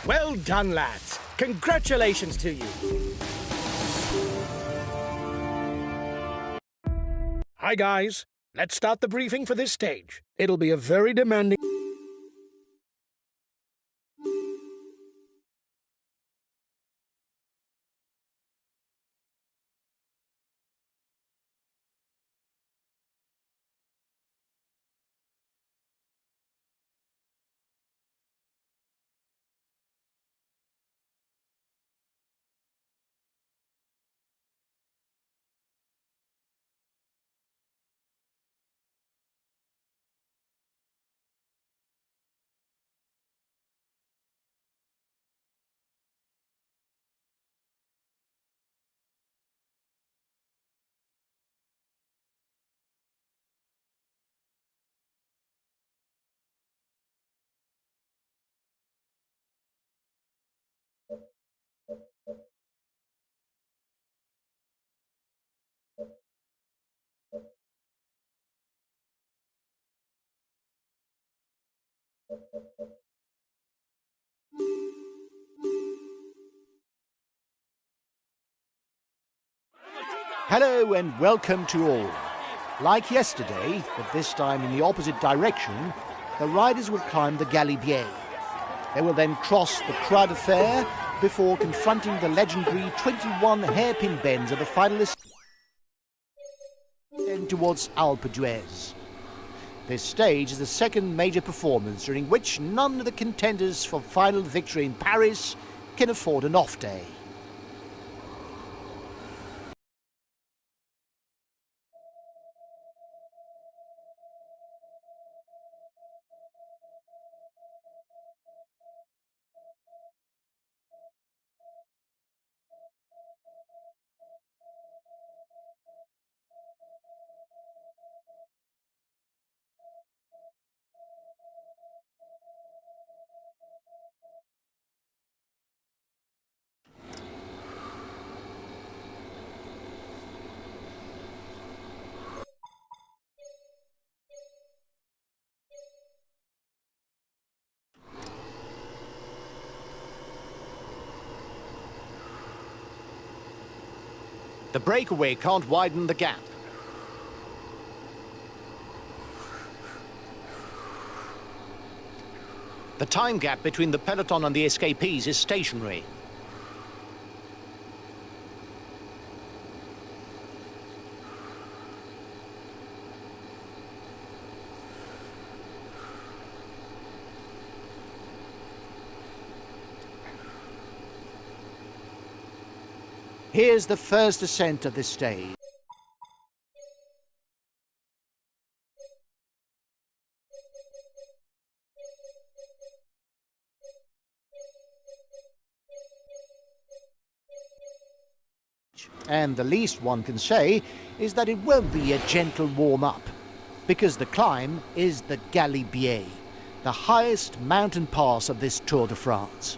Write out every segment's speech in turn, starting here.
Well done, lads. Congratulations to you. Hi, guys. Let's start the briefing for this stage. It'll be a very demanding... Hello and welcome to all. Like yesterday, but this time in the opposite direction, the riders will climb the Galibier. They will then cross the Croix de Fer before confronting the legendary 21 hairpin bends of the finalists then towards Alpe d'Huez. This stage is the second major performance during which none of the contenders for final victory in Paris can afford an off day. The breakaway can't widen the gap. The time gap between the peloton and the escapees is stationary. Here's the first ascent of this stage. And the least one can say is that it won't be a gentle warm-up, because the climb is the Galibier, the highest mountain pass of this Tour de France.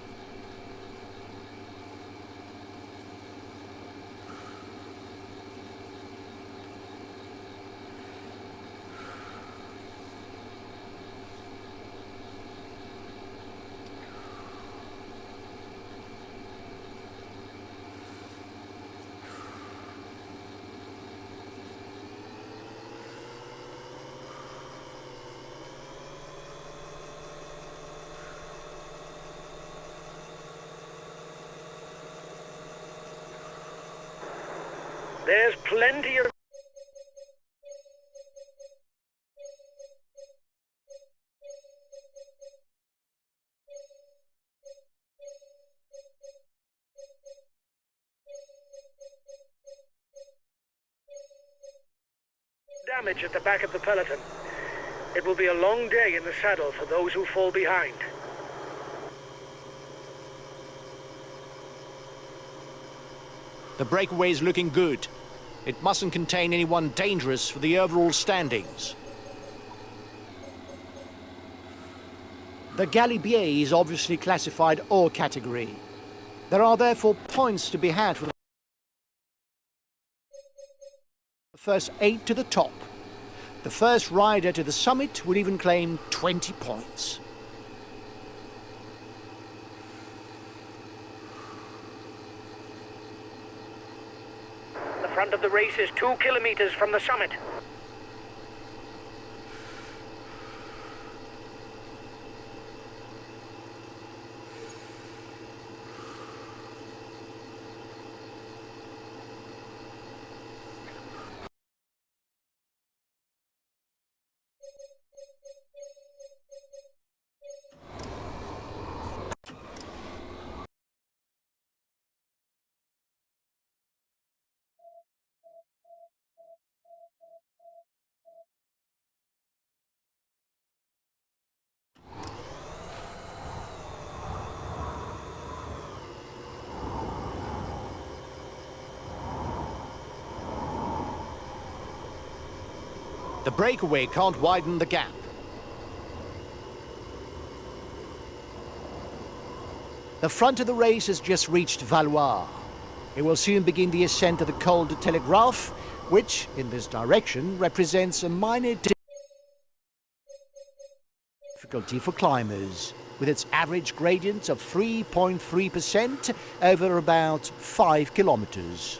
There's plenty of... damage at the back of the peloton. It will be a long day in the saddle for those who fall behind. The breakaway is looking good. It mustn't contain anyone dangerous for the overall standings. The Galibier is obviously classified all category. There are therefore points to be had for the first 8 to the top. The first rider to the summit would even claim 20 points. of the race is 2 kilometers from the summit. The breakaway can't widen the gap. The front of the race has just reached Valois. It will soon begin the ascent of the Col de Telegraphe, which, in this direction, represents a minor difficulty for climbers, with its average gradient of 3.3% over about 5 kilometers.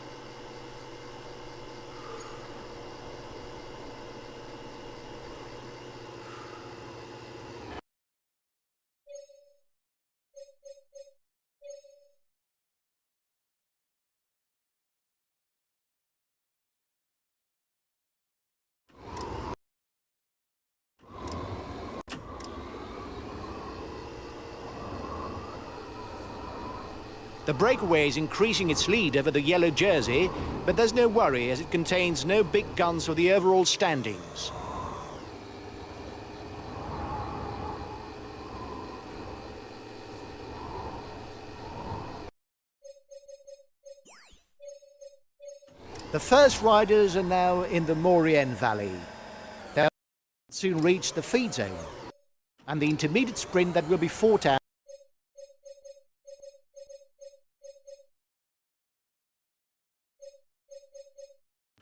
The breakaway is increasing its lead over the yellow jersey, but there's no worry as it contains no big guns for the overall standings. The first riders are now in the Maurienne Valley. They'll soon reach the feed zone, and the intermediate sprint that will be fought out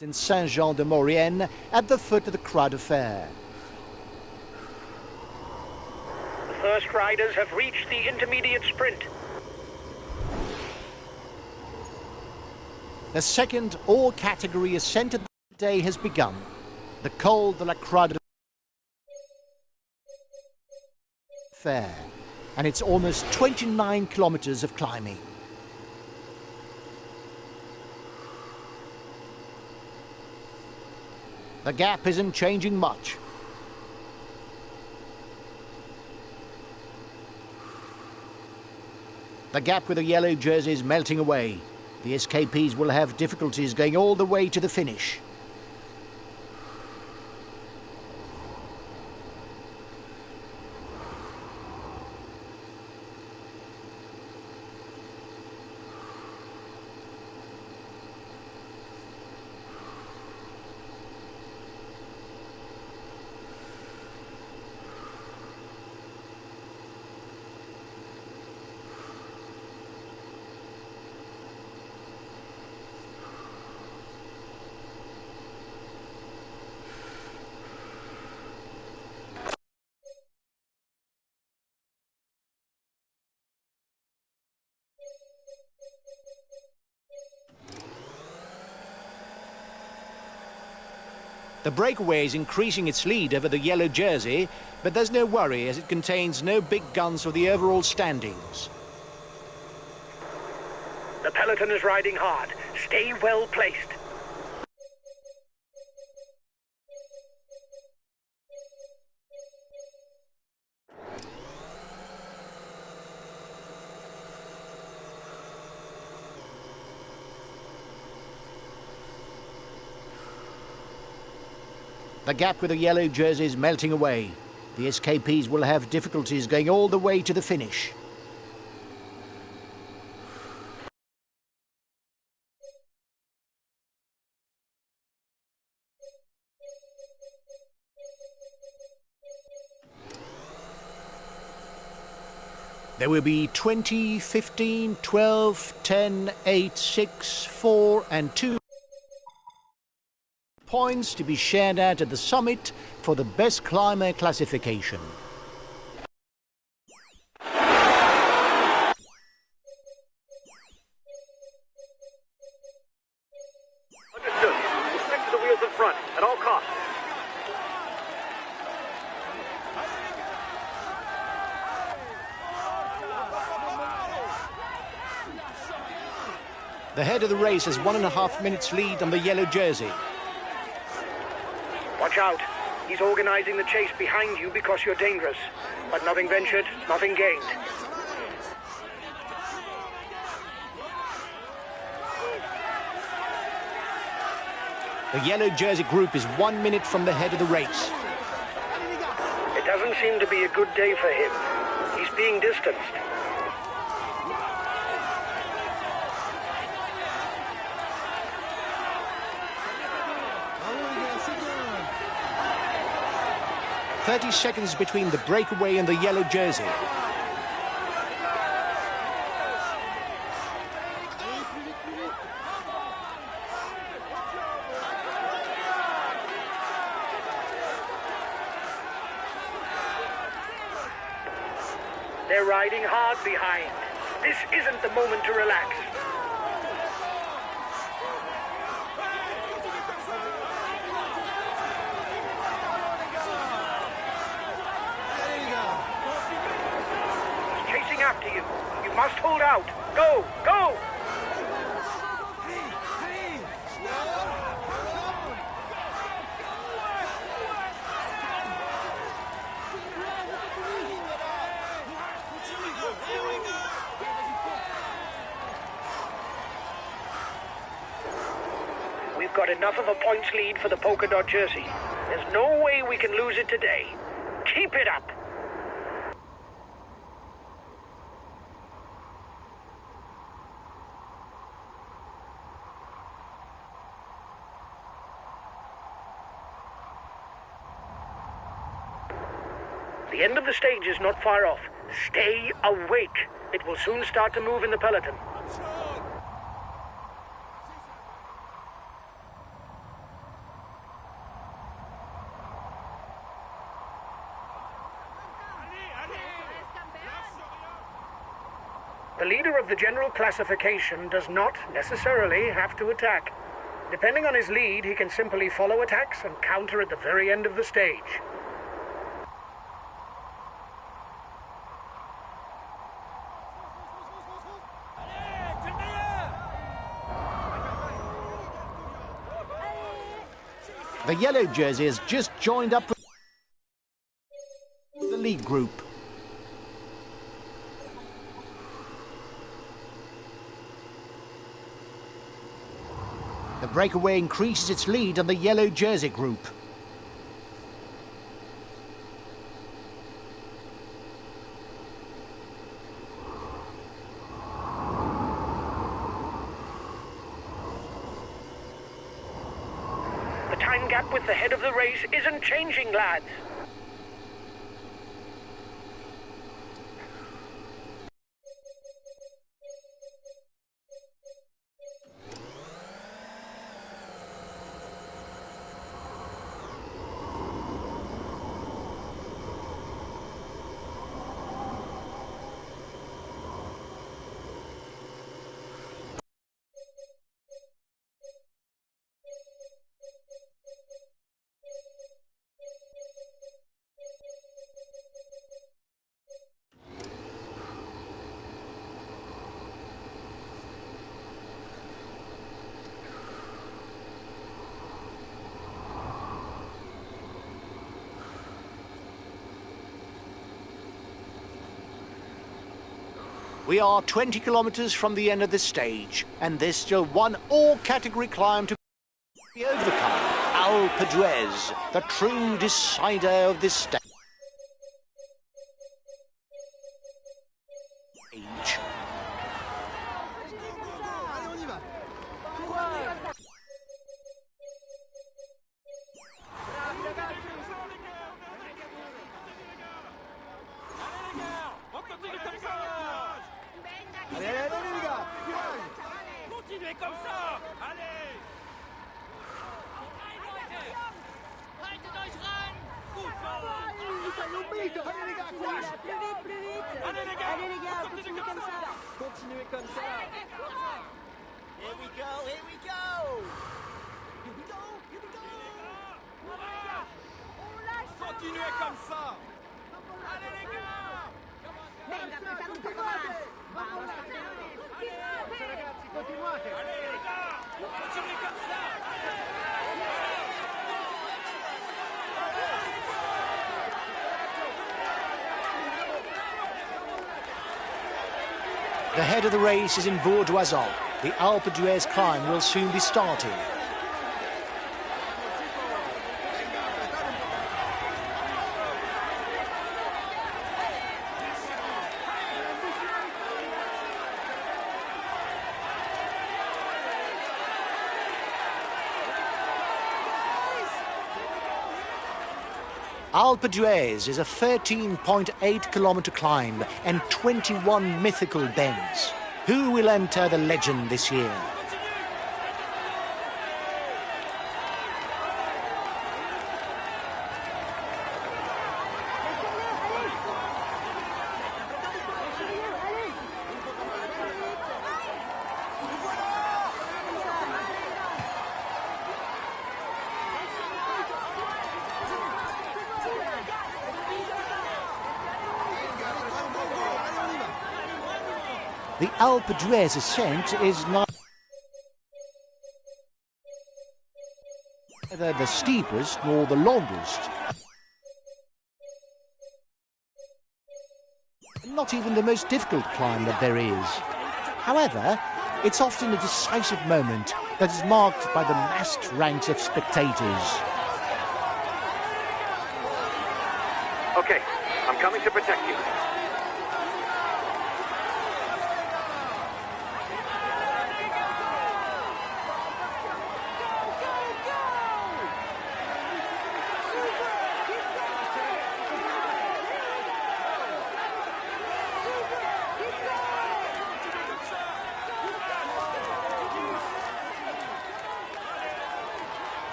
in Saint-Jean-de-Maurienne at the foot of the Croix de Fer. The first riders have reached the intermediate sprint. The second all-category ascent of the day has begun. The Col de la Croix de Fer, and it's almost 29 kilometers of climbing. The gap isn't changing much. The gap with the yellow jersey is melting away. The escapees will have difficulties going all the way to the finish. The breakaway is increasing its lead over the yellow jersey, but there's no worry as it contains no big guns for the overall standings. The peloton is riding hard. Stay well placed. The gap with the yellow jersey is melting away. The escapees will have difficulties going all the way to the finish. There will be 20, 15, 12, 10, 8, 6, 4 and 2 points to be shared out at the summit for the best climber classification. Understood. The head of the race has 1.5 minutes lead on the yellow jersey. Watch out. He's organising the chase behind you because you're dangerous. But nothing ventured, nothing gained. The yellow jersey group is 1 minute from the head of the race. It doesn't seem to be a good day for him. He's being distanced. "30 seconds between the breakaway and the yellow jersey. They're riding hard behind. This isn't the moment to relax. He's chasing after you. You must hold out. Go, go! We've got enough of a points lead for the polka dot jersey. There's no way we can lose it today. Keep it up. The end of the stage is not far off. Stay awake. It will soon start to move in the peloton. The leader of the general classification does not necessarily have to attack. Depending on his lead, he can simply follow attacks and counter at the very end of the stage. The yellow jersey has just joined up with the lead group. The breakaway increases its lead on the yellow jersey group. The time gap with the head of the race isn't changing, lads. We are 20 kilometres from the end of this stage, and there's still one all-category climb to be overcome. Alpe d'Huez, the true decider of this stage. Continuez comme ça! Allez! Haltet euch ran! Gut so! Allez les gars! Continuez comme ça! Continuez comme ça! Here we go! Here we go! Here we go! Here we go! Continuez comme ça! Allez les gars! Venga, empezar un poco más. Vamos, campeones. The head of the race is in Vaudoisan. The Alpe d'Huez climb will soon be starting. Alpe d'Huez is a 13.8-kilometre climb and 21 mythical bends. Who will enter the legend this year? The Alpe d'Huez ascent is neither the steepest nor the longest. Not even the most difficult climb that there is. However, it's often a decisive moment that is marked by the massed ranks of spectators. Okay, I'm coming to protect you.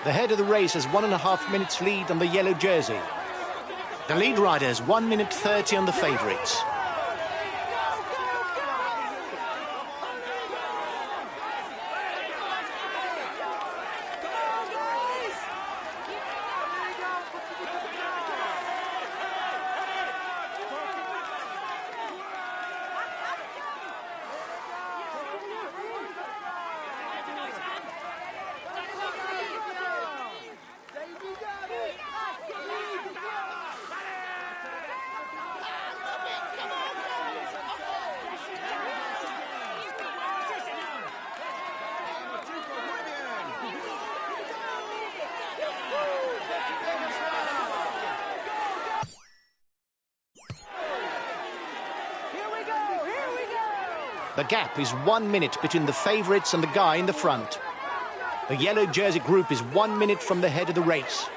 The head of the race has 1.5 minutes lead on the yellow jersey. The lead rider has 1 minute 30 on the favourites. The gap is 1 minute between the favourites and the guy in the front. The yellow jersey group is 1 minute from the head of the race.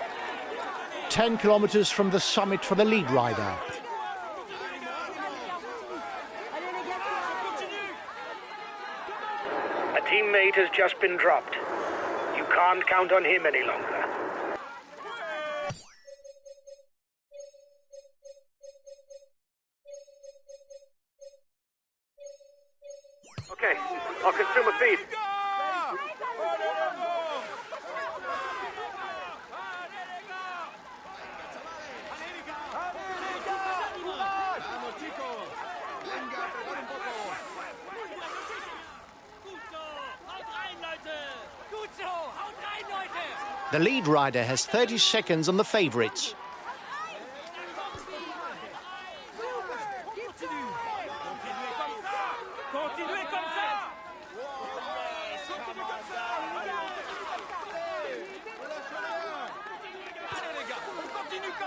10 kilometres from the summit for the lead rider. A teammate has just been dropped. You can't count on him any longer. Okay, I'll consume a feed. The lead rider has 30 seconds on the favourites.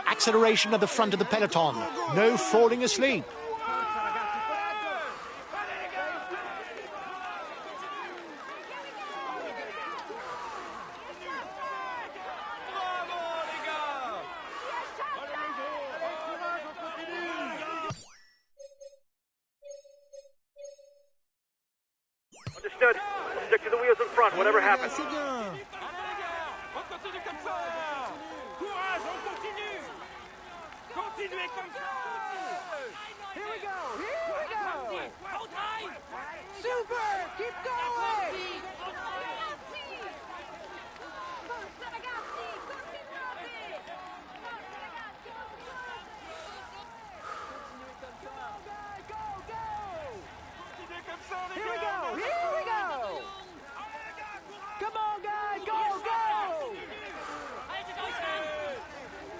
Acceleration at the front of the peloton. No falling asleep. Understood. Stick to the wheels in front, whatever happens. Continuez comme ça. Here we go. Here we go. Super. Keep going. Forza ragazzi, continuate! Forza ragazzi, Continuez comme ça, les gars. Here we go. Here we go. Come on, guys. Go, go.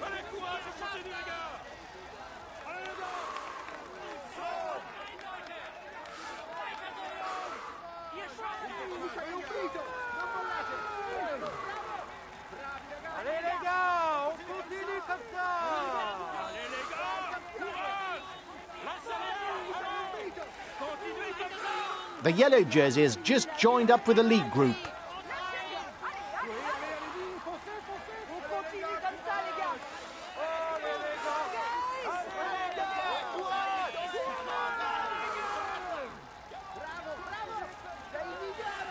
Allez, courage, on continue, les gars. Allez, les gars. Allez, les gars, on continue comme ça. Allez, les gars, courage. Lancez-les. Continuez comme ça. The yellow jersey has just joined up with the lead group. On continue comme ça, les gars. Allez, les gars. Allez, les gars. Courage. Bravo, bravo. Sei migliore.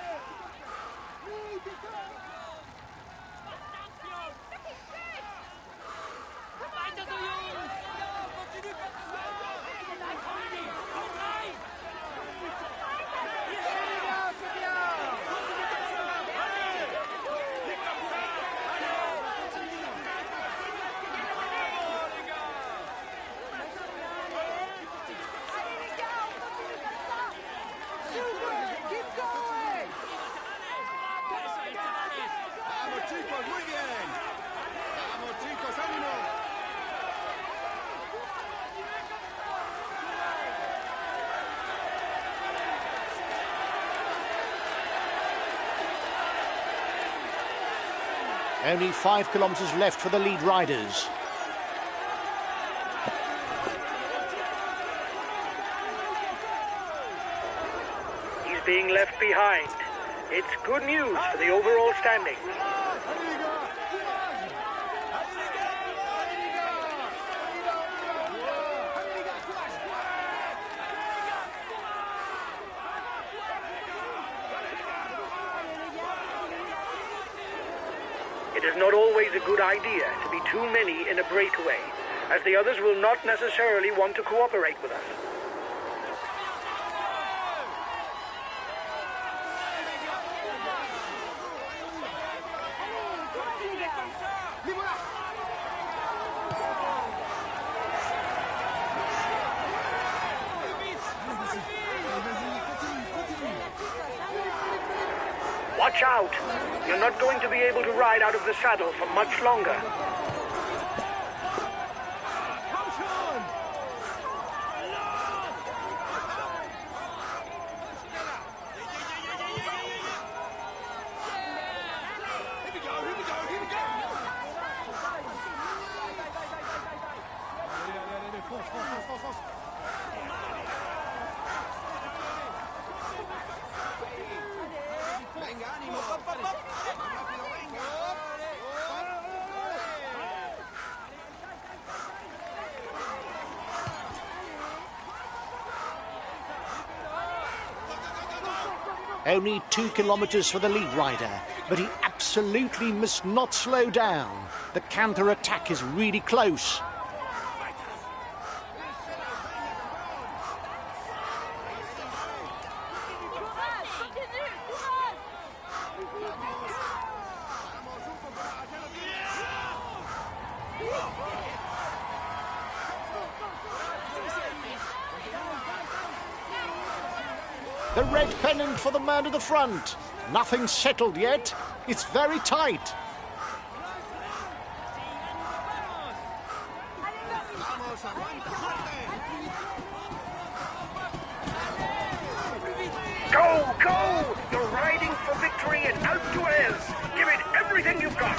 Only 5 kilometres left for the lead riders. He's being left behind. It's good news for the overall standing. It is not always a good idea to be too many in a breakaway, as the others will not necessarily want to cooperate with us. Watch out! You're not going to be able to ride out of the saddle for much longer. Only 2 kilometres for the lead rider, but he absolutely must not slow down. The counter-attack is really close. The red pennant for the man at the front. Nothing settled yet. It's very tight. Go, go! You're riding for victory in Alpe d'Huez. Give it everything you've got.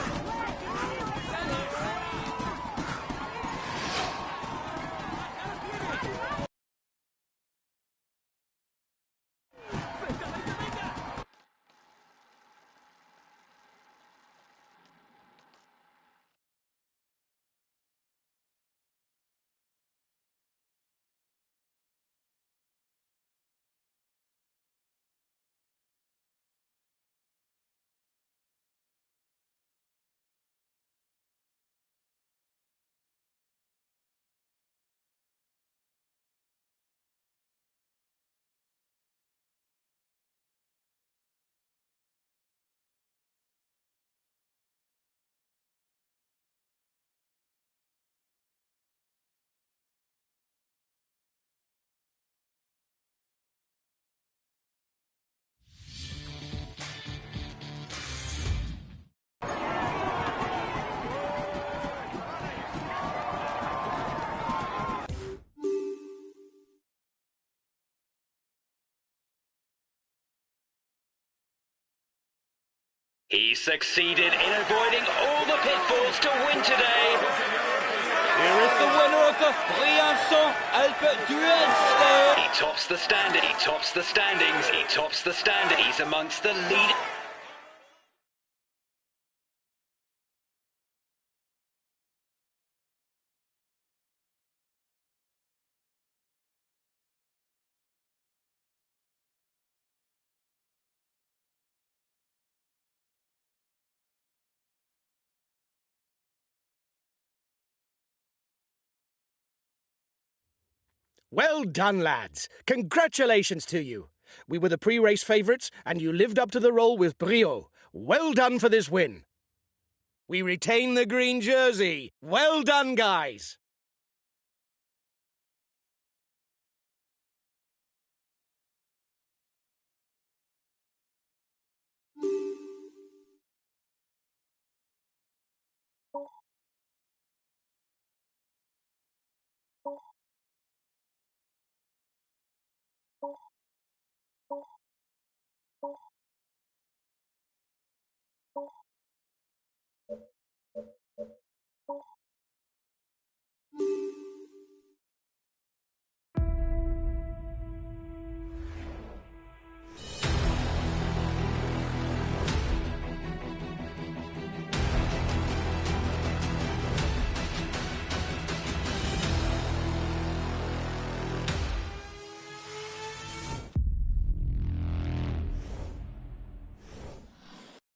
He succeeded in avoiding all the pitfalls to win today. Here is the winner of the Briançon Alpes Duel Stage. He tops the standard. He tops the standings. He tops the standard. He's amongst the lead. Well done, lads. Congratulations to you. We were the pre-race favourites, and you lived up to the role with brio. Well done for this win. We retain the green jersey. Well done, guys.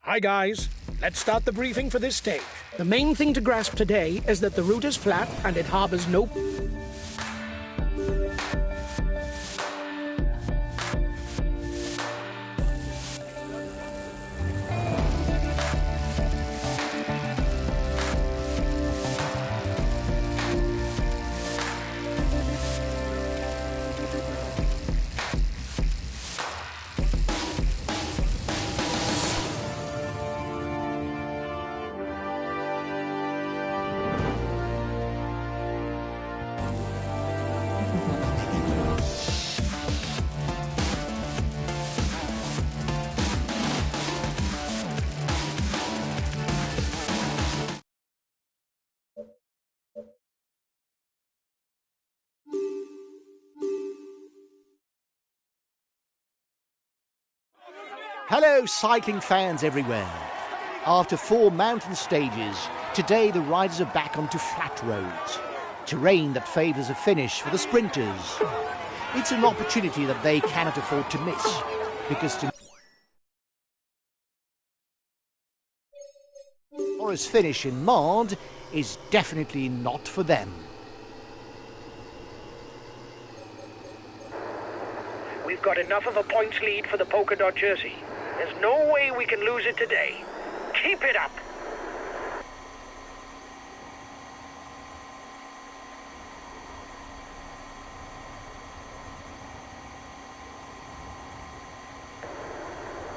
Hi, guys. Let's start the briefing for this stage. The main thing to grasp today is that the route is flat and it harbours no... Hello, cycling fans everywhere. After 4 mountain stages, today the riders are back onto flat roads. Terrain that favours a finish for the sprinters. It's an opportunity that they cannot afford to miss, because tomorrow's finish in Mende is definitely not for them. We've got enough of a points lead for the polka dot jersey. There's no way we can lose it today. Keep it up.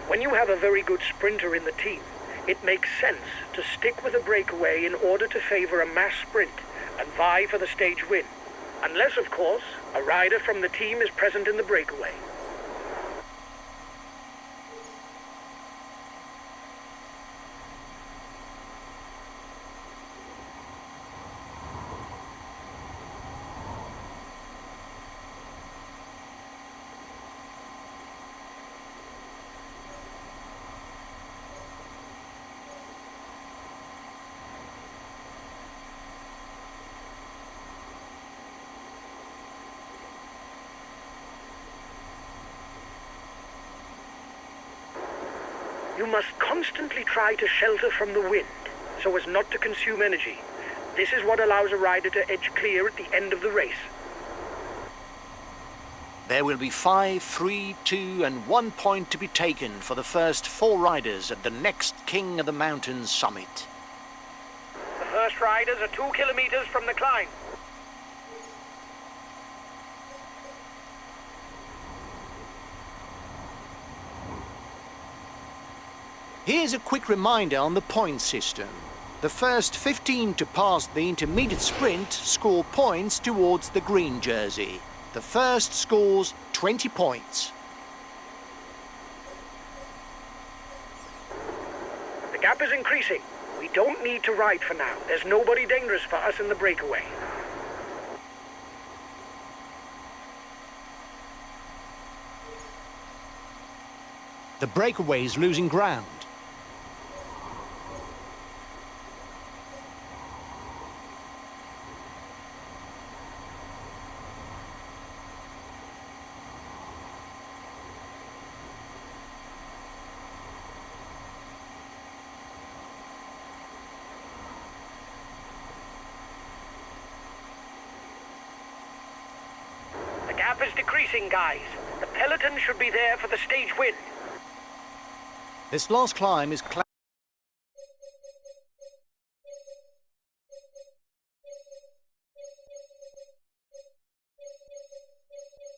When you have a very good sprinter in the team, it makes sense to stick with a breakaway in order to favour a mass sprint and vie for the stage win. Unless, of course, a rider from the team is present in the breakaway. You must constantly try to shelter from the wind, so as not to consume energy. This is what allows a rider to edge clear at the end of the race. There will be 5, 3, 2 and 1 point to be taken for the first 4 riders at the next King of the Mountains summit. The first riders are 2 kilometers from the climb. Here's a quick reminder on the point system. The first 15 to pass the intermediate sprint score points towards the green jersey. The first scores 20 points. gap is increasing. We don't need to ride for now. There's nobody dangerous for us in the breakaway. The breakaway is losing ground. The gap is decreasing, guys. The peloton should be there for the stage win. This last climb is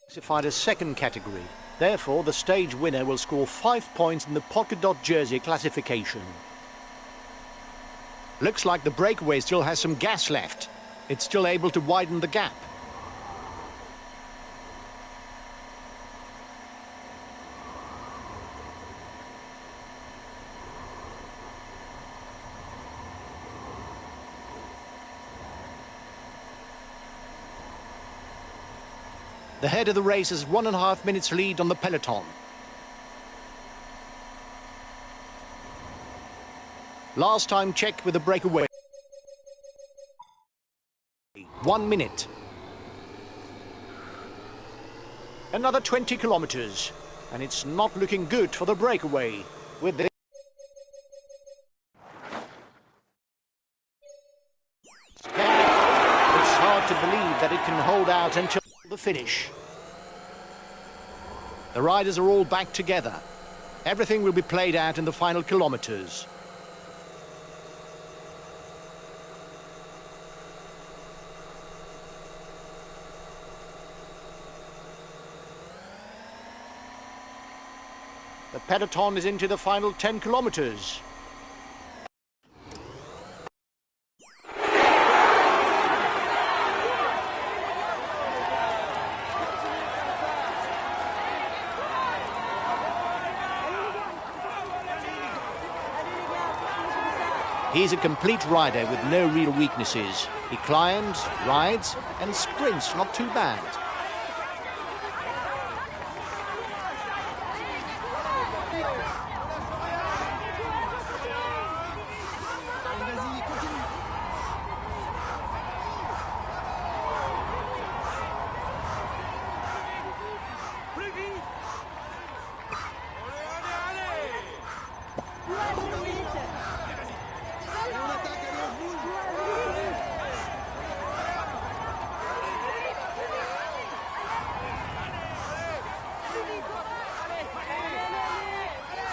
classified as second category. Therefore, the stage winner will score 5 points in the polka dot jersey classification. Looks like the breakaway still has some gas left. It's still able to widen the gap. The head of the race has 1.5 minutes lead on the peloton. Last time checked with the breakaway. 1 minute. Another 20 kilometers. And it's not looking good for the breakaway. With the it's hard to believe that it can hold out until the finish. The riders are all back together. Everything will be played out in the final kilometers. The peloton is into the final 10 kilometers. He's a complete rider with no real weaknesses. He climbs, rides, and sprints not too bad.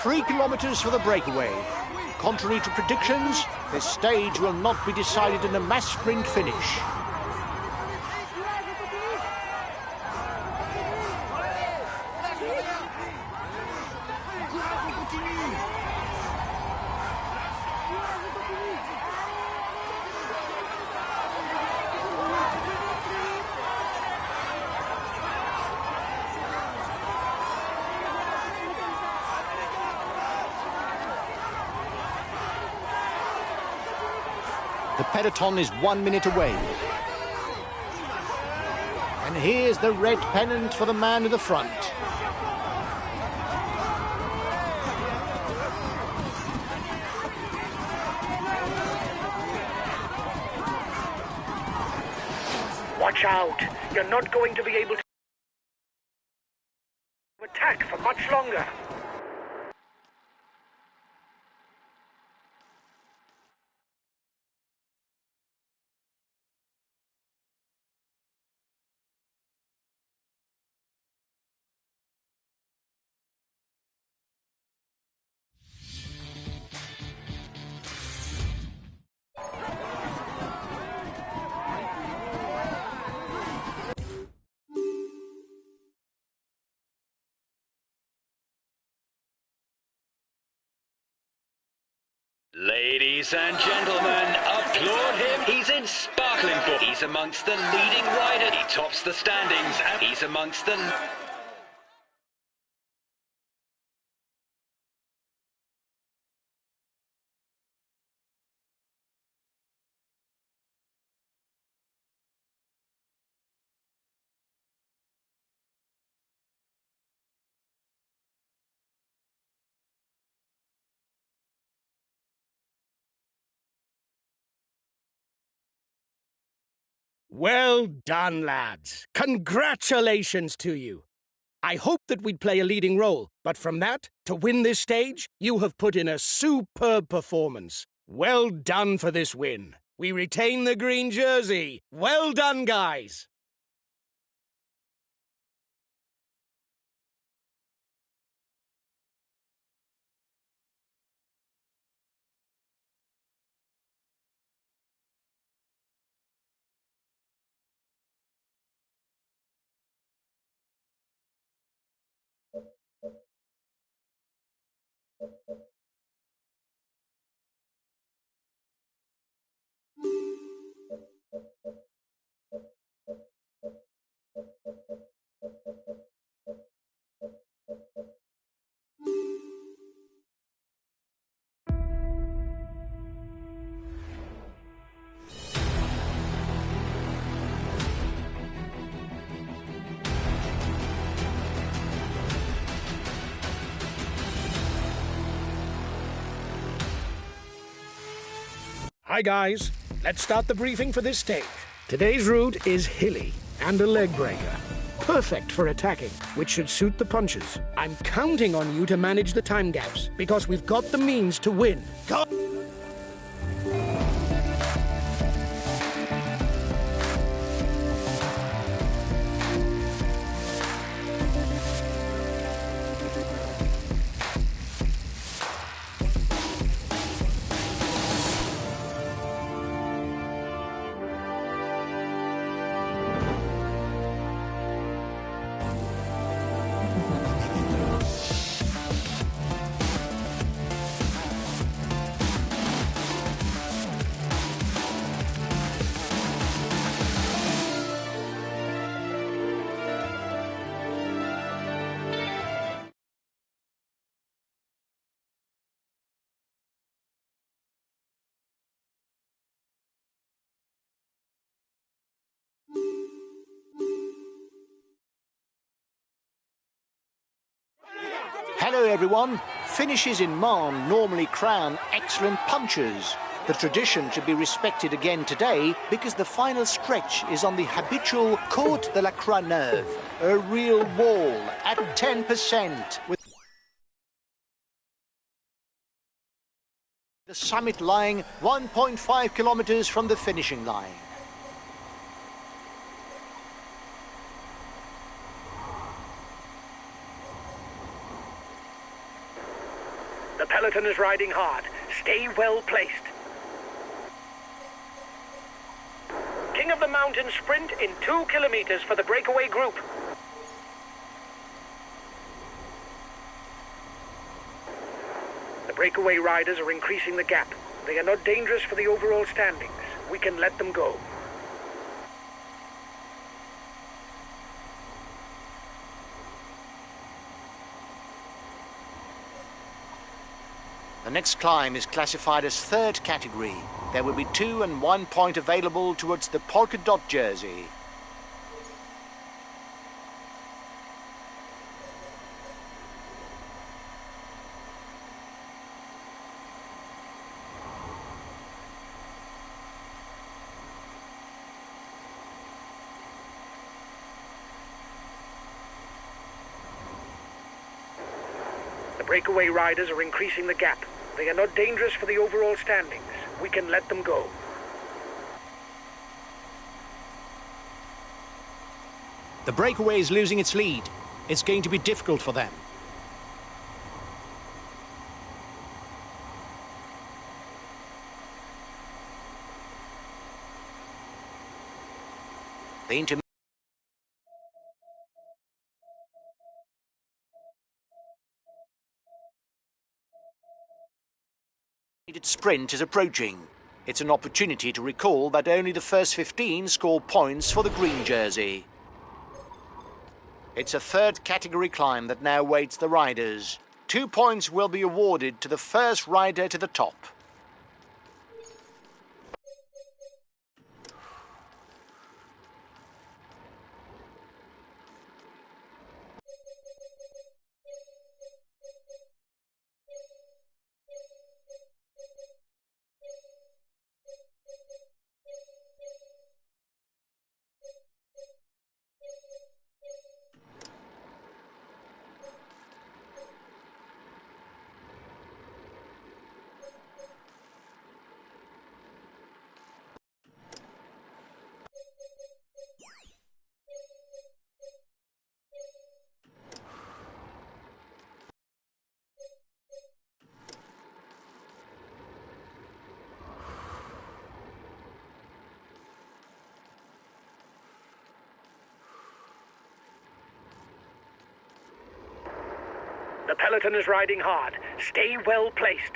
Three kilometers for the breakaway. Contrary to predictions, this stage will not be decided in a mass sprint finish. The peloton is 1 minute away. And here's the red pennant for the man in the front. Watch out! You're not going to be able to attack for much longer. Ladies and gentlemen, applaud him. He's in sparkling form. He's amongst the leading riders. He tops the standings and he's amongst the... Well done, lads. Congratulations to you. I hoped that we'd play a leading role, but from that to win this stage, you have put in a superb performance. Well done for this win. We retain the green jersey. Well done, guys. Hi guys, let's start the briefing for this stage. Today's route is hilly and a leg breaker. Perfect for attacking, which should suit the punches. I'm counting on you to manage the time gaps, because we've got the means to win. Go! Hello everyone. Finishes in Marne normally crown excellent punchers. The tradition should be respected again today because the final stretch is on the habitual Côte de la Croix-Neuve, a real wall at 10%, with the summit lying 1.5 kilometers from the finishing line. The peloton is riding hard. Stay well placed. King of the Mountain sprint in 2 kilometers for the breakaway group. The breakaway riders are increasing the gap. They are not dangerous for the overall standings. We can let them go. The next climb is classified as third category. There will be 2 and 1 point available towards the polka dot jersey. The breakaway riders are increasing the gap. They are not dangerous for the overall standings. We can let them go. The breakaway is losing its lead. It's going to be difficult for them. The intermediate sprint is approaching. It's an opportunity to recall that only the first 15 score points for the green jersey. It's a third category climb that now waits the riders. 2 points will be awarded to the first rider to the top. The peloton is riding hard. Stay well placed.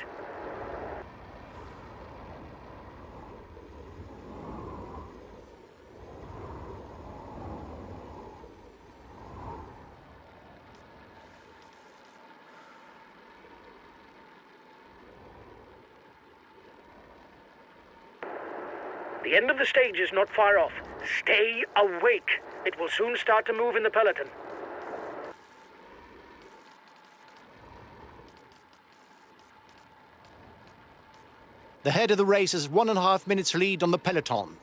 The end of the stage is not far off. Stay awake. It will soon start to move in the peloton. The head of the race has 1.5 minutes lead on the peloton.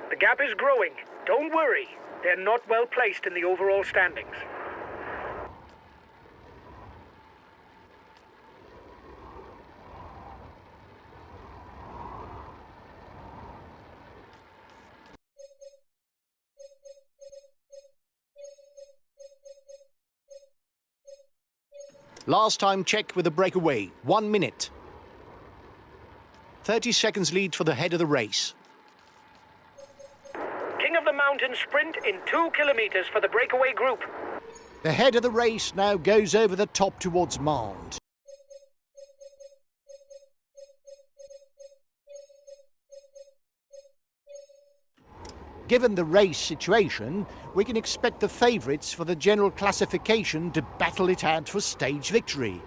The gap is growing. Don't worry. They're not well placed in the overall standings. Last time check with the breakaway, 1 minute. 30 seconds lead for the head of the race. King of the Mountain sprint in 2 kilometers for the breakaway group. The head of the race now goes over the top towards Mende. Given the race situation, we can expect the favourites for the general classification to battle it out for stage victory.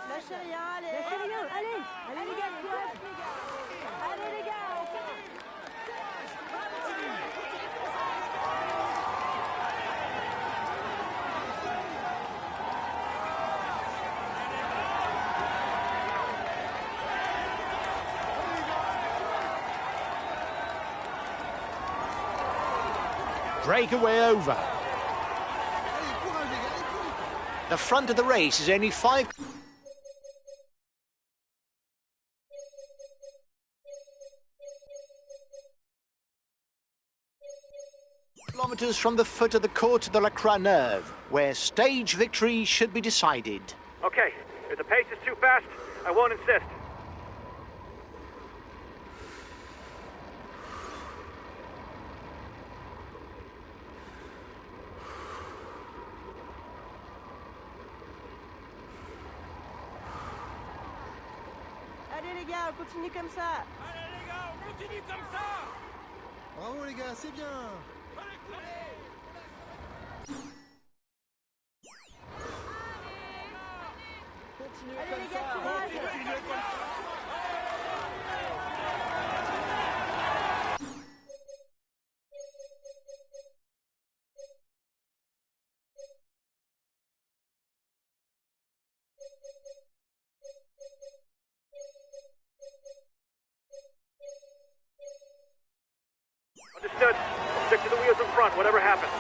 Lâchez rien, allez. Lâchez rien, allez. Allez les gars, courage les gars. Allez les gars, on continue. Breakaway over. The front of the race is only 5 kilometers from the foot of the Côte de la Croix-Neuve, where stage victory should be decided. Okay, if the pace is too fast, I won't insist. Allez les gars, on continue comme ça. Allez les gars, on continue comme ça. Bravo les gars, c'est bien. Continuez comme les gars, courage. Understood. Stick to the wheels in front, whatever happens.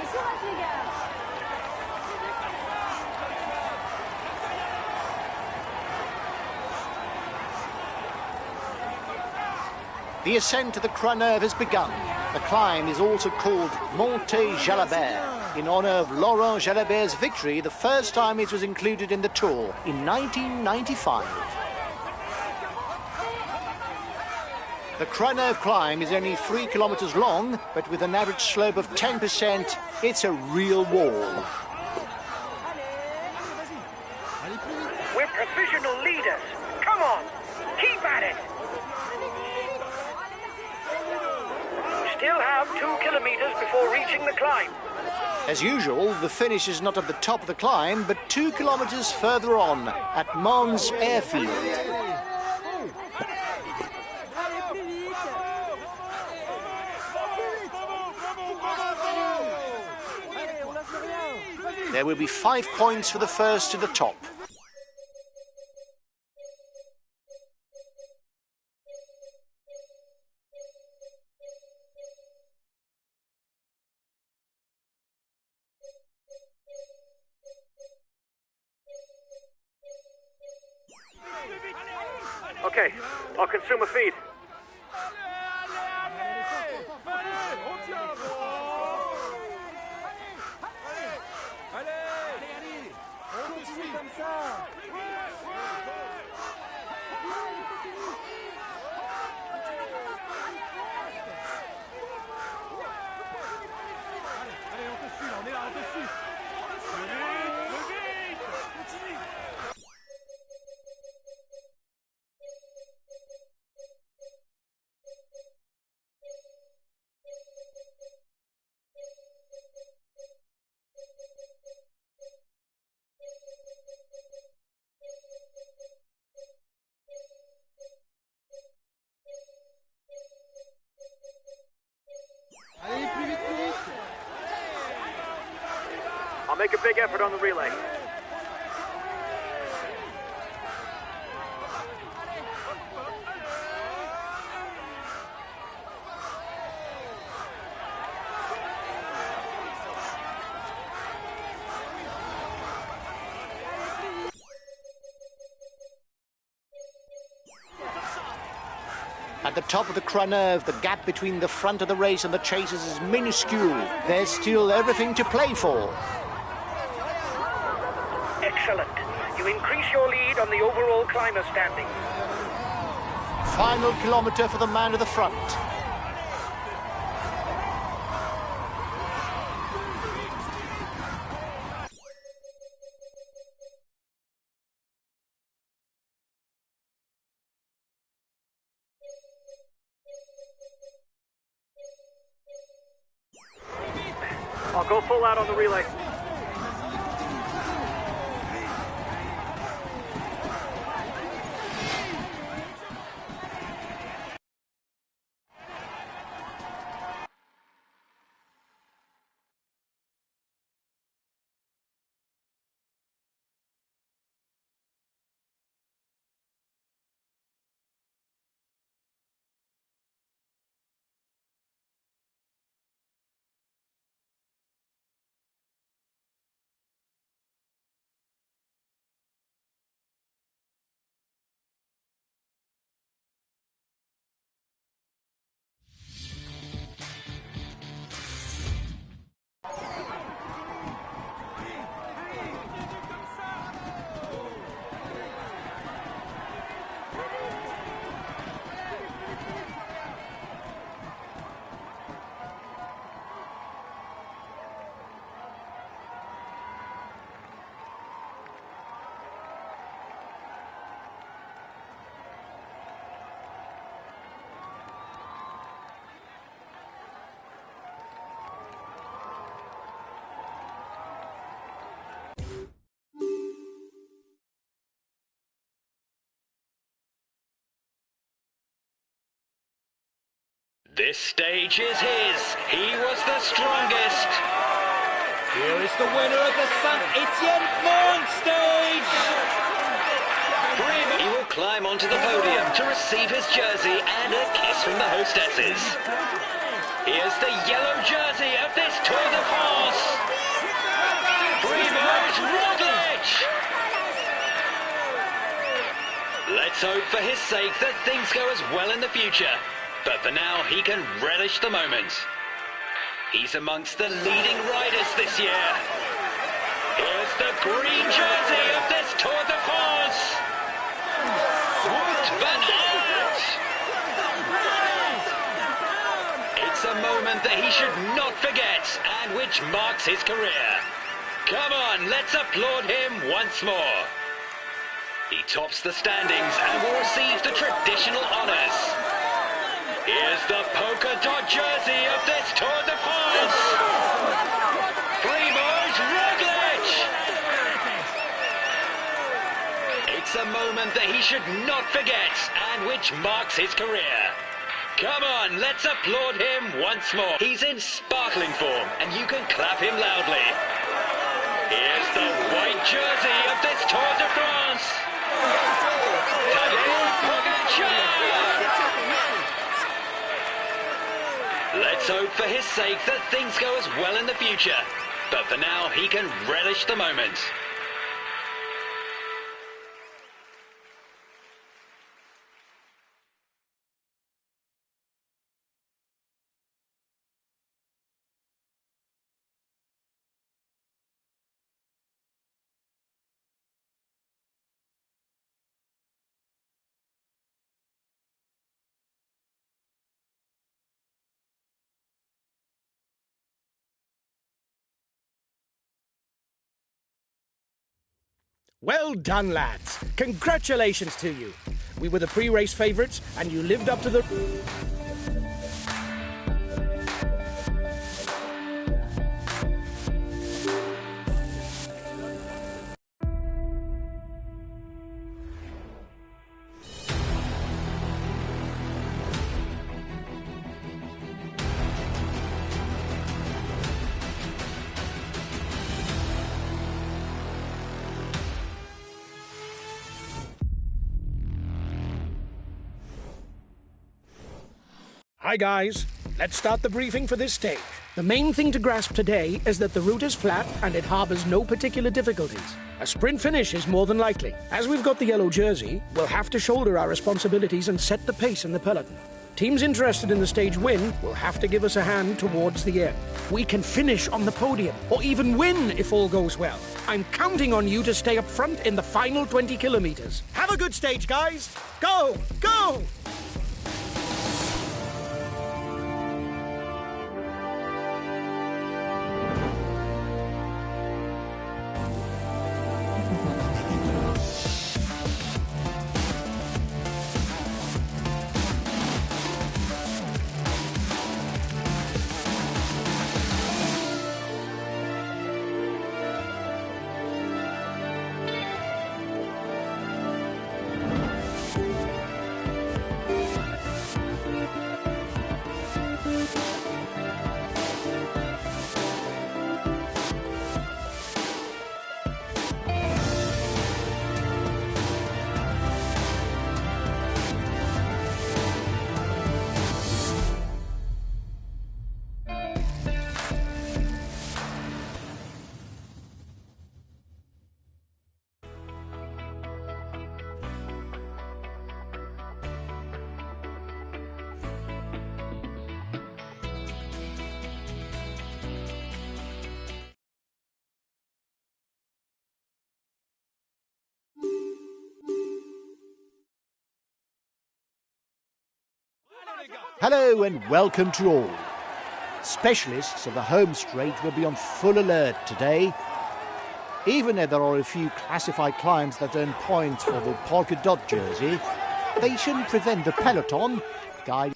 Courage les gars. The ascent to the Croix-Neuve has begun. The climb is also called Montée Jalabert, in honour of Laurent Jalabert's victory the first time it was included in the Tour in 1995. The Croix-Neuve climb is only 3 kilometres long, but with an average slope of 10%, it's a real wall. We're provisional leaders. Come on, keep at it. Still have 2 kilometers before reaching the climb. As usual, the finish is not at the top of the climb, but 2 kilometres further on, at Mons Airfield. There will be 5 points for the first to the top. Okay, I'll consume a feed. Continue comme ça. Allez, on te suit, là, on est là, on te suit. Vite. Continue. Allez, plus vite, plus vite. I'll make a big effort on the relay. At the top of the Craneuve, the gap between the front of the race and the chasers is minuscule. There's still everything to play for. Excellent. You increase your lead on the overall climber standing. Final kilometre for the man at the front. I'll go full out on the relay. This stage is his. He was the strongest. Here is the winner of the Saint-Etienne Mont stage. He will climb onto the podium to receive his jersey and a kiss from the hostesses. Here's the yellow jersey of this Tour de France. Primož Roglič. Let's hope for his sake that things go as well in the future. But for now, he can relish the moment. He's amongst the leading riders this year. Here's the green jersey of this Tour de France. Wout van Aert. It's a moment that he should not forget and which marks his career. Come on, let's applaud him once more. He tops the standings and will receive the traditional honours. Here's the polka dot jersey of this Tour de France. Primož Roglič. It's a moment that he should not forget and which marks his career. Come on, let's applaud him once more. He's in sparkling form and you can clap him loudly. Here's the white jersey of this Tour de France. Tadej Pogačar! Let's hope for his sake that things go as well in the future. But for now, he can relish the moment. Well done, lads. Congratulations to you. We were the pre-race favourites, and you lived up to the... Hi guys, let's start the briefing for this stage. The main thing to grasp today is that the route is flat and it harbours no particular difficulties. A sprint finish is more than likely. As we've got the yellow jersey, we'll have to shoulder our responsibilities and set the pace in the peloton. Teams interested in the stage win will have to give us a hand towards the end. We can finish on the podium, or even win if all goes well. I'm counting on you to stay up front in the final 20 kilometres. Have a good stage, guys! Go! Go! Hello and welcome to all. Specialists of the home straight will be on full alert today. Even though there are a few classified climbs that earn points for the polka dot jersey, they shouldn't prevent the peloton, guided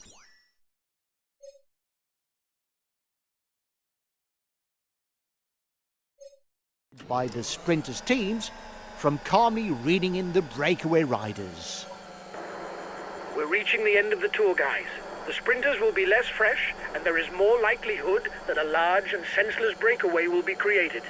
by the sprinters' teams, from calmly reading in the breakaway riders. We're reaching the end of the tour, guys. The sprinters will be less fresh, and there is more likelihood that a large and senseless breakaway will be created.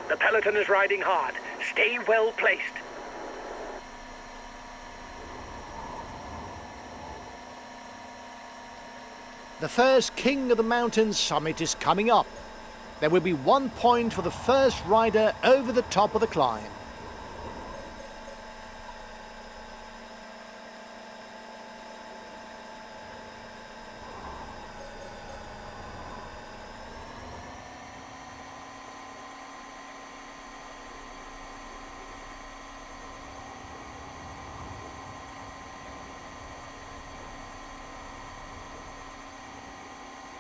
The peloton is riding hard. Stay well placed. The first King of the Mountain summit is coming up. There will be 1 point for the first rider over the top of the climb.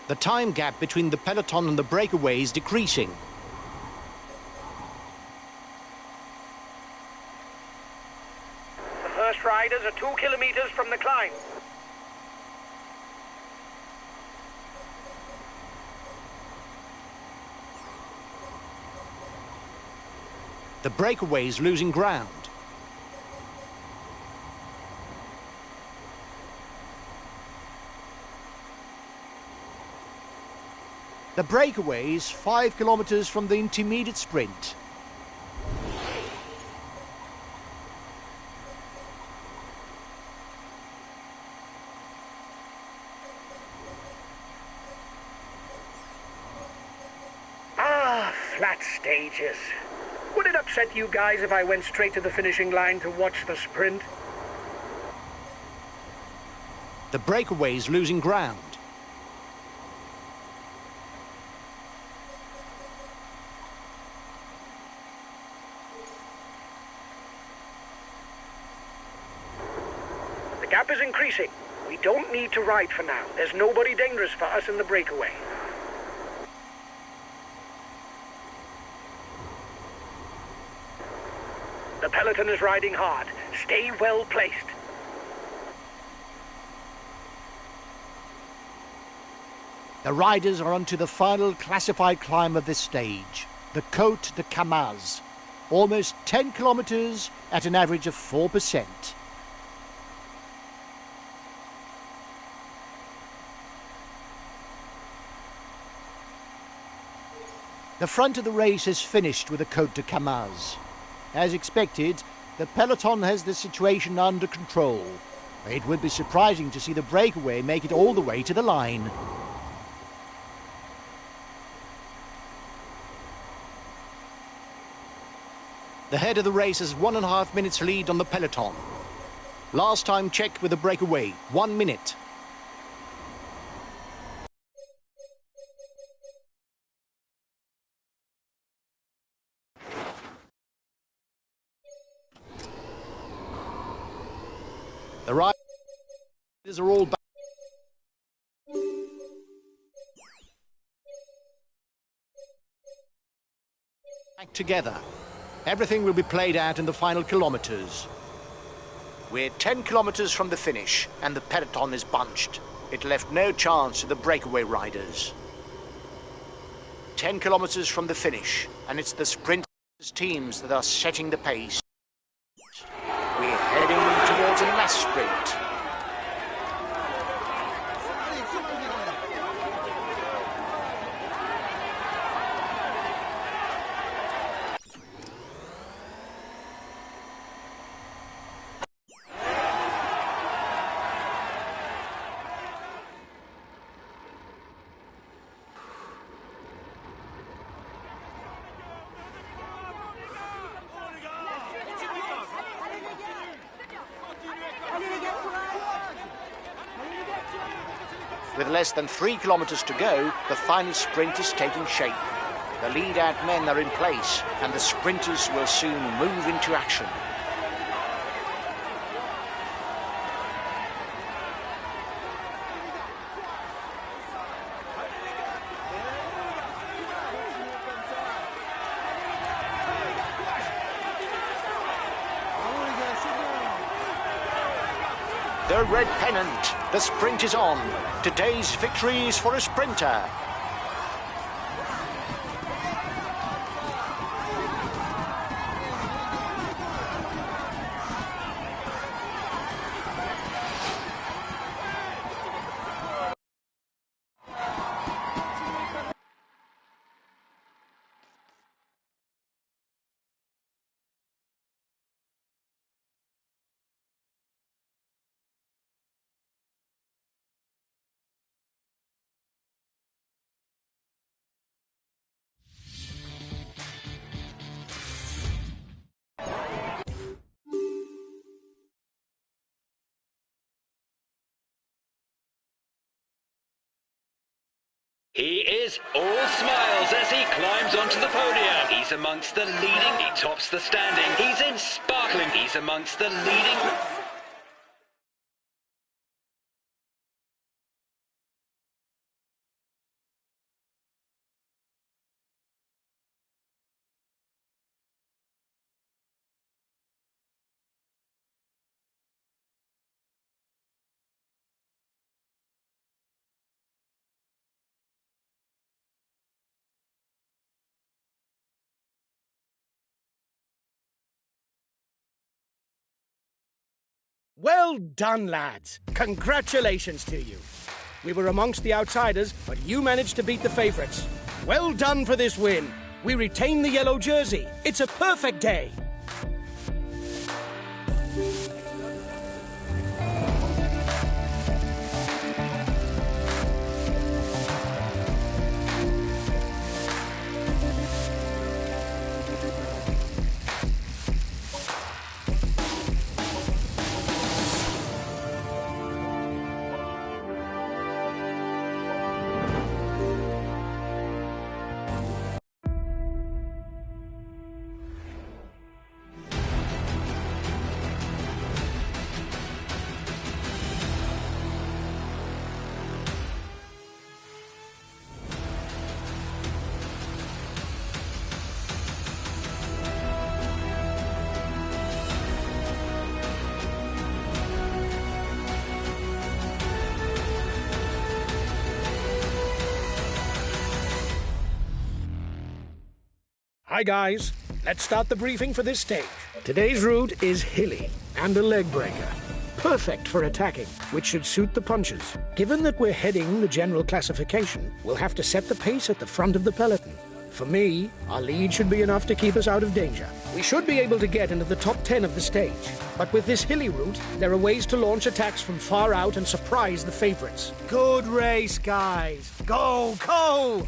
The time gap between the peloton and the breakaway is decreasing. riders are 2 kilometers from the climb. The breakaway is losing ground. The breakaway is 5 kilometers from the intermediate sprint. Ah, flat stages. Would it upset you guys if I went straight to the finishing line to watch the sprint? The breakaway is losing ground. The gap is increasing. We don't need to ride for now. There's nobody dangerous for us in the breakaway. The peloton is riding hard. Stay well placed. The riders are onto the final classified climb of this stage, the Côte de Camaz, almost 10 kilometers at an average of 4%. The front of the race is finished with the Côte de Camaz. As expected, the peloton has the situation under control. It would be surprising to see the breakaway make it all the way to the line. The head of the race has 1.5 minutes lead on the peloton. Last time checked with the breakaway, 1 minute. The riders are all back together. Everything will be played out in the final kilometers. We're 10 kilometers from the finish and the peloton is bunched. It left no chance to the breakaway riders. 10 kilometers from the finish and it's the sprinters teams that are setting the pace. We're heading towards a mass sprint. With less than 3 kilometers to go, the final sprint is taking shape. The lead-out men are in place and the sprinters will soon move into action. The red pennant, the sprint is on. Today's victory is for a sprinter. He is all smiles as he climbs onto the podium. He's amongst the leading. He tops the standing. He's in sparkling. He's amongst the leading. Well done, lads. Congratulations to you. We were amongst the outsiders, but you managed to beat the favourites. Well done for this win. We retain the yellow jersey. It's a perfect day. Hi guys, let's start the briefing for this stage. Today's route is hilly and a leg breaker. Perfect for attacking, which should suit the punchers. Given that we're heading the general classification, we'll have to set the pace at the front of the peloton. For me, our lead should be enough to keep us out of danger. We should be able to get into the top 10 of the stage. But with this hilly route, there are ways to launch attacks from far out and surprise the favourites. Good race, guys. Go, go!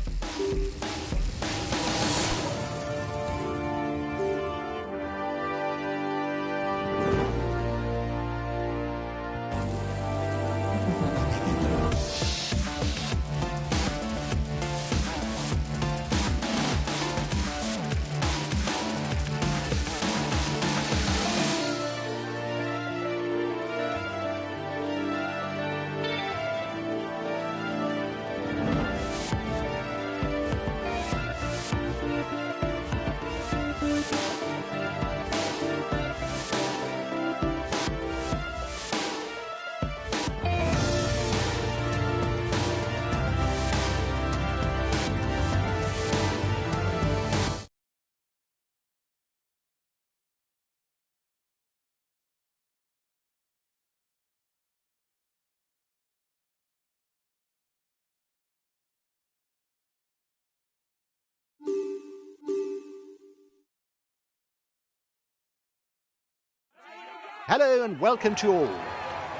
Hello and welcome to all.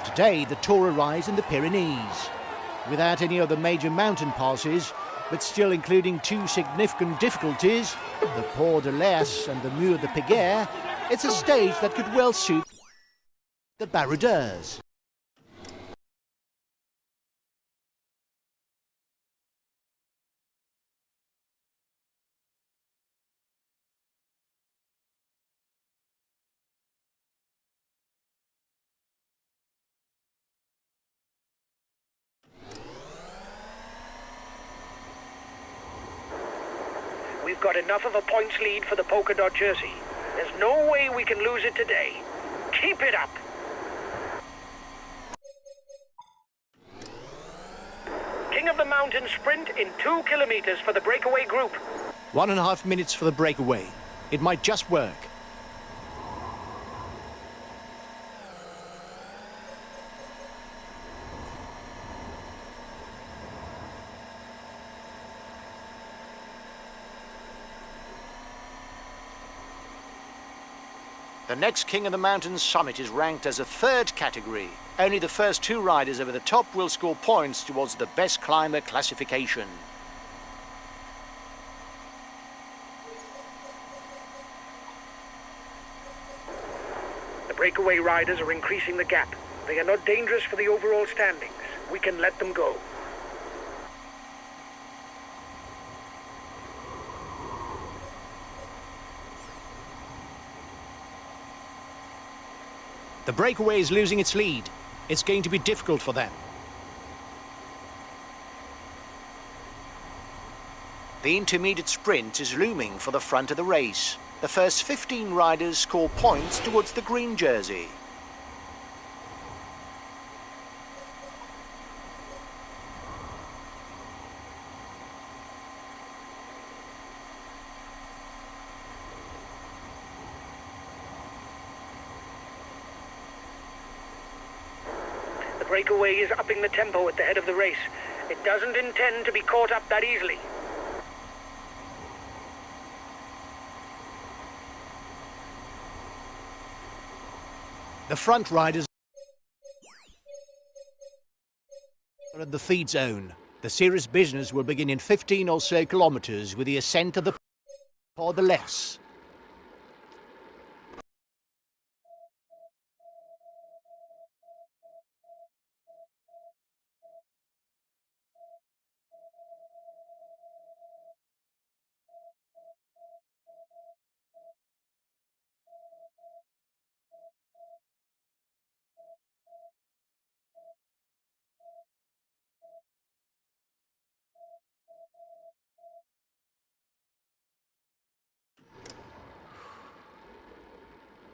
Today the tour arrives in the Pyrenees. Without any of the major mountain passes, but still including two significant difficulties, the Port de l'Ers and the Mur de Péguerre, it's a stage that could well suit the baroudeurs. We've got enough of a points lead for the polka dot jersey. There's no way we can lose it today. Keep it up. King of the Mountain sprint in 2 kilometers for the breakaway group. 1.5 minutes for the breakaway. It might just work. The next King of the Mountains summit is ranked as a third category. Only the first 2 riders over the top will score points towards the best climber classification. The breakaway riders are increasing the gap. They are not dangerous for the overall standings. We can let them go. The breakaway is losing its lead. It's going to be difficult for them. The intermediate sprint is looming for the front of the race. The first 15 riders score points towards the green jersey. breakaway is upping the tempo at the head of the race. It doesn't intend to be caught up that easily. The front riders are at the feed zone. The serious business will begin in 15 or so kilometres with the ascent of the or the less.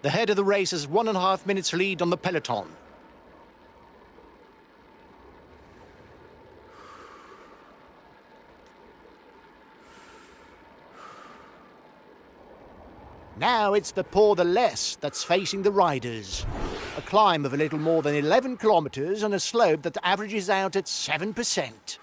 The head of the race has 1.5 minutes lead on the peloton. Now it's the Pour the Less that's facing the riders. A climb of a little more than 11 kilometres and a slope that averages out at 7%.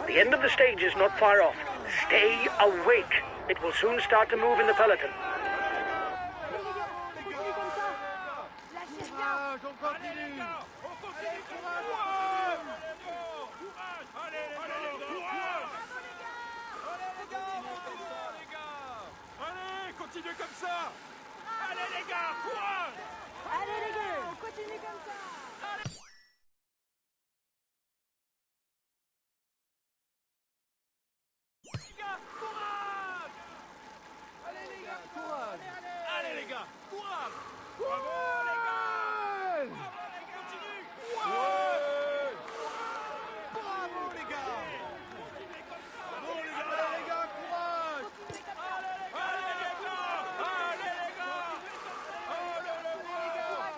The end of the stage is not far off. Stay awake. It will soon start to move in the peloton. Continuez comme ça. Allez les gars, courage. Allez les gars, on continue comme ça. Allez les gars, courage. Bravo les gars. Continue. Ouais. Bravo les gars. Continuez comme ça. Bravo les gars. Allez les gars, courage. Allez les gars. Allez les gars.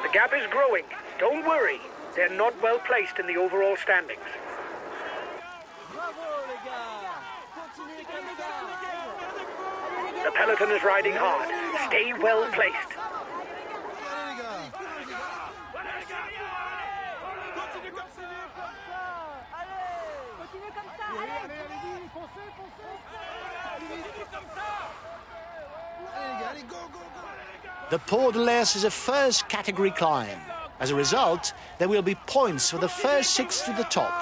The gap is growing. Don't worry. They're not well placed in the overall standings. Bravo les gars. Continuez comme ça. The peloton is riding hard. Stay well placed. Continue comme ça. Continue comme ça, allez. Allez-y, foncez. Continue comme ça. Allez les gars, allez, go. The Pour de Less is a first category climb. As a result, there will be points for the first 6 to the top.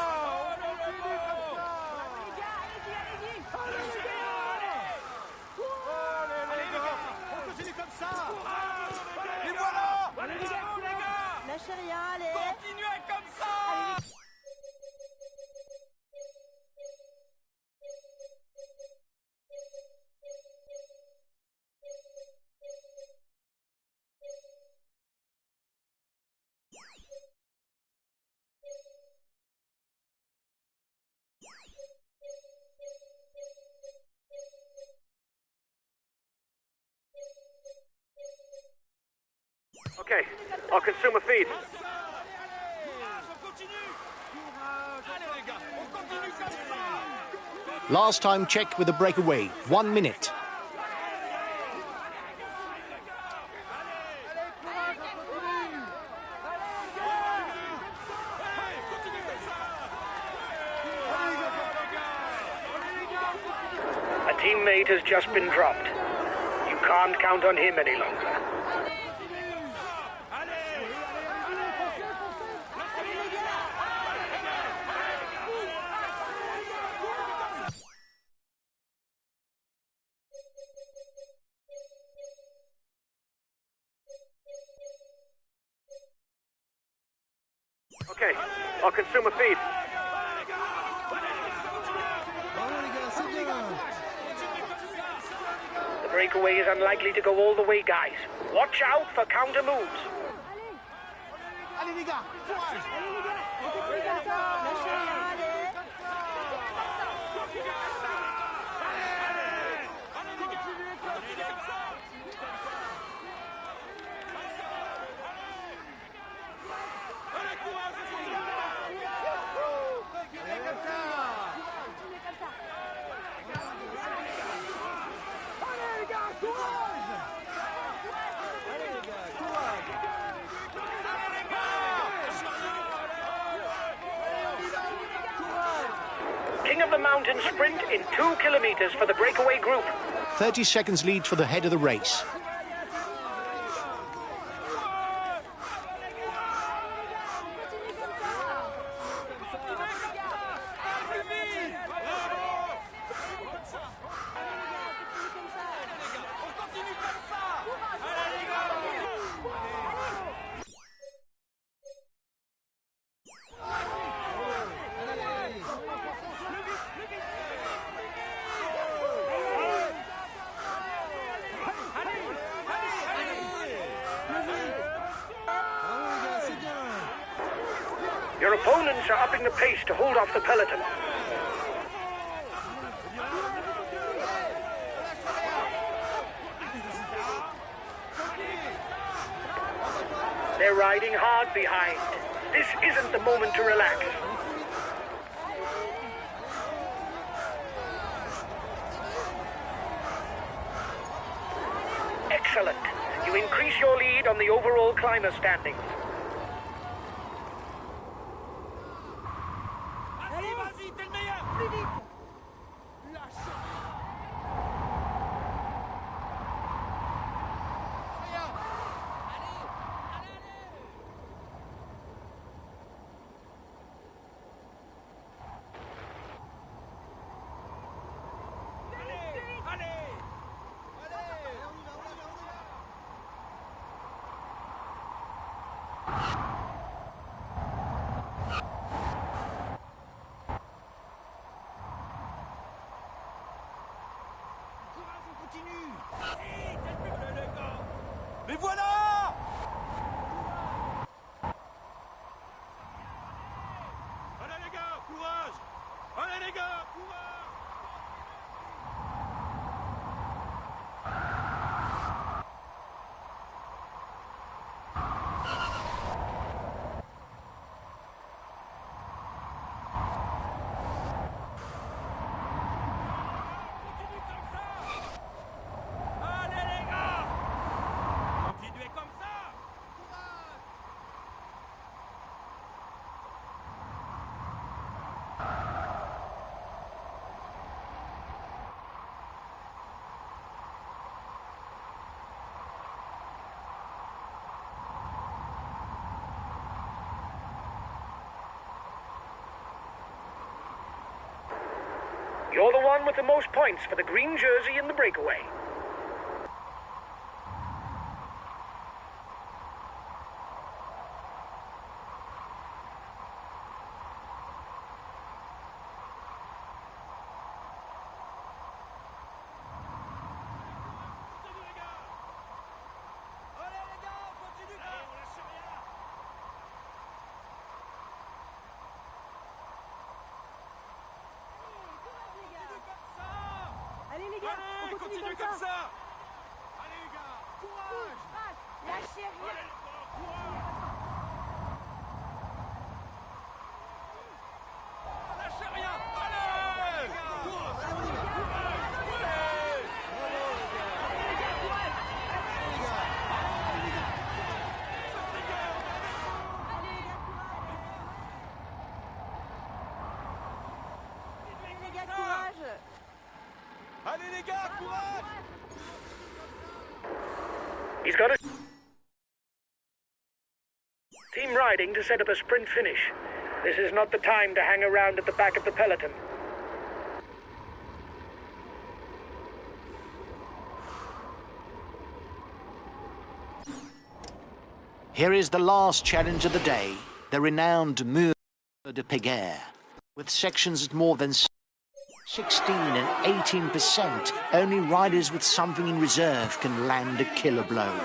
Lâchez rien, allez. Continuez comme ça. Okay, I'll consume a feed. Last time check with the breakaway, 1 minute. A teammate has just been dropped. You can't count on him any longer. Okay, I'll consume a feed. The breakaway is unlikely to go all the way, guys. Watch out for counter moves. Allez les gars, courage. Allez les gars, on continue comme ça. Lâchez rien, allez. Continuez comme ça. 'King of the Mountain sprint in 2 kilometers for the breakaway group. 30 seconds lead for the head of the race. Your opponents are upping the pace to hold off the peloton. They're riding hard behind. This isn't the moment to relax. Excellent. You increase your lead on the overall climber standings. Vas-y, t'es le meilleur. Plus vite. Lâche. Mais voilà! Allez les gars, courage! Allez les gars, courage! Continue comme ça! Allez les gars! Continuez comme ça! Courage! You're the one with the most points for the green jersey in the breakaway. Continue les gars! Allez les gars, continue! Allez, on lâche rien! Continue comme ça! Allez les gars, Allez, on continue comme ça! Allez les gars, courage! Lâchez rien. Allez les gars, courage! Lâchez rien! Allez! Allez les gars, courage. Allez les gars, courage! He's got a team riding to set up a sprint finish. This is not the time to hang around at the back of the peloton. Here is the last challenge of the day. the renowned Mur de Péguerre, with sections at more than 16 and 18%. Only riders with something in reserve can land a killer blow.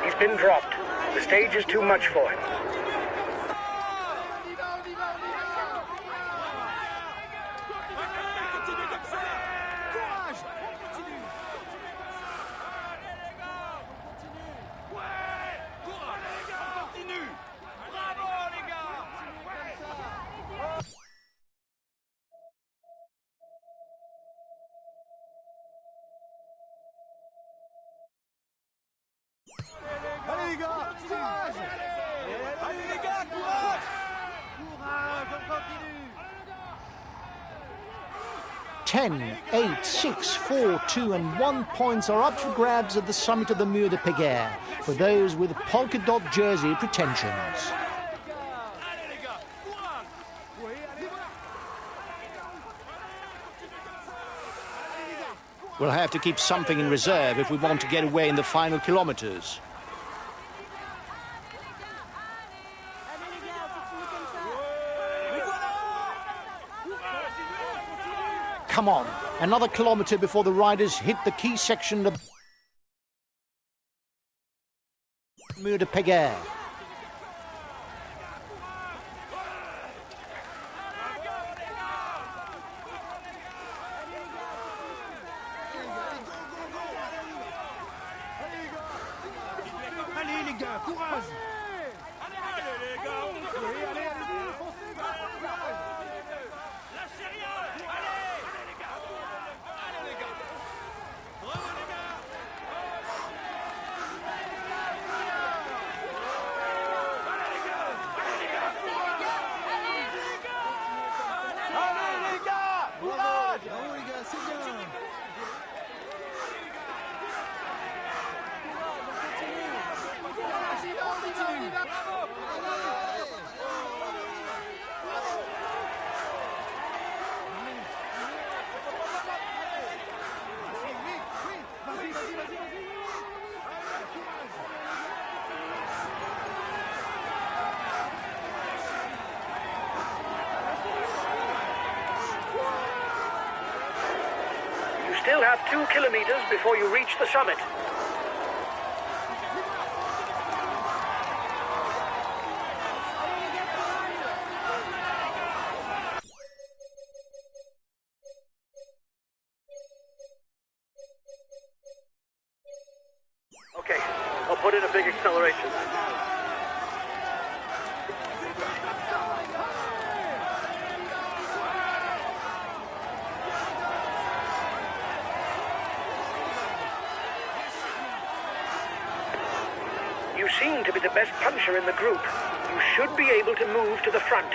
He's been dropped. The stage is too much for him. Allez les gars, courage! Allez les gars, courage! Courage, on continue! 10, 8, 6, 4, 2 and 1 points are up for grabs at the summit of the Mur de Péguerre for those with polka dot jersey pretensions. We'll have to keep something in reserve if we want to get away in the final kilometers. Come on, another kilometre before the riders hit the key section of Mur de Péguerre. Allez les gars, courage! Allez les gars, allez, foncez, courage! Lâchez rien! Allez les gars! Allez les gars! Bravo les gars! Allez les gars! Courage! Bravo les gars, c'est bien! You still have 2 kilometers before you reach the summit. Okay, I'll put in a big acceleration. You seem to be the best puncher in the group. You should be able to move to the front.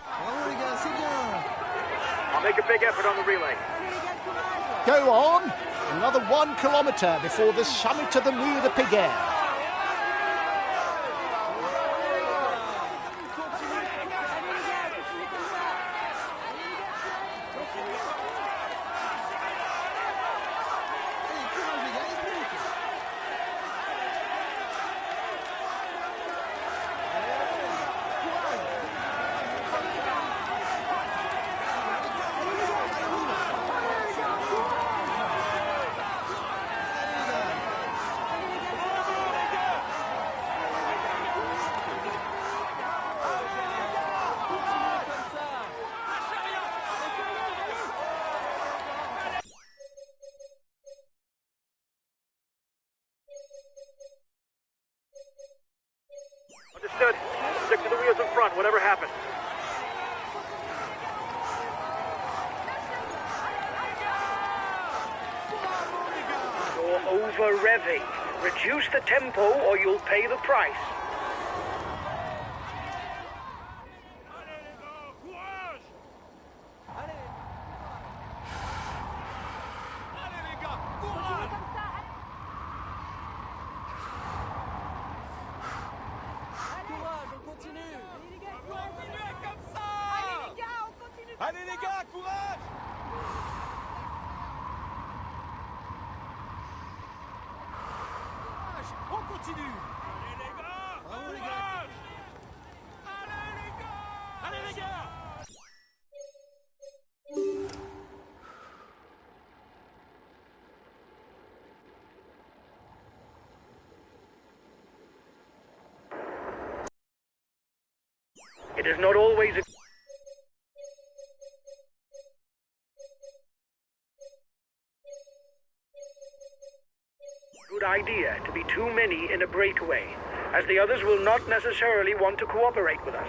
Bravo les gars, c'est bien! I'll make a big effort on the relay. Go on! Another 1 kilometre before the summit of the Mur de Péguerre. Understood. Stick to the wheels in front, whatever happens. You're over-revving. Reduce the tempo or you'll pay the price. Allez les gars, courage! Allez, Allez les gars, courage! courage, on continue. Continuez comme ça! Allez les gars, on continue! Allez les gars, courage! Courage, on continue! Allez les gars, Bravo, les gars. courage! Allez les gars! Allez les gars! It is not always a good idea to be too many in a breakaway, as the others will not necessarily want to cooperate with us.